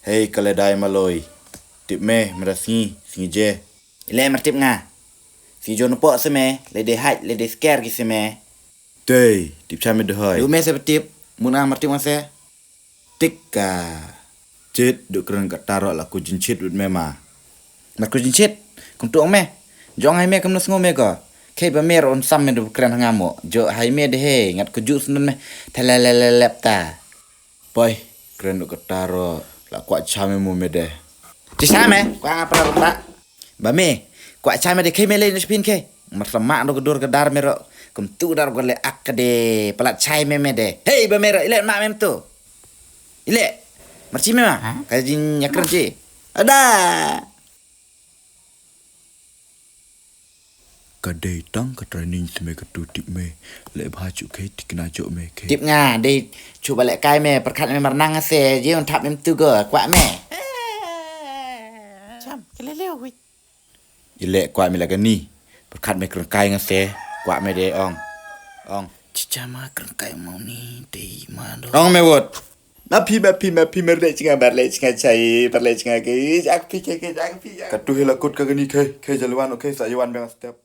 Hei keledai maloi. Tip me merasi sinje. Ile martip nga. Si jo nopo seme, le de hide, le de scare ki seme. Tei, tip chame de hoi. Lu me se betip, muna martip nga se. Tikka. Chit duk keren kat taro la ku jinchit wit me ma. Mat ku jinchit, kum tuang me. Jong hai me kum nus ngome ko. Kei ba mer on sam me du keren ngamo. Jo hai me de he, ngat ku jus nun me. Telelelelep ta. Pai, keren duk kat taro la kuat chame mu me de. Cisame, kwa ngapa ra ba me, kwa chame de kei me le nespin kei. Mat mak do kedur kedar mero. Kum tu dar gole ak de pelat chai me de. Hei ba mero ile mak mem tu. Ile marci me ma. Kajin nyakren ci. Ada. Kadai tang ka training seme ka tu tip me. Le baju ke tikna jo me ke. Tip nga de coba lek kai me perkat me merenang ase je on tap mem tu go kwa me. Cham, keleleu hui. Ile kuat me la ni. Perkat me keren kai ngase. Kuat me de ong. Ong. Cicama keren kai mau ni de mando. Ong me wot. Mapi merle cinga barle cinga cai barle cinga ke jak pi ke jak pi. Katu hela kut ka gani ke jaluan oke sa yawan bang step.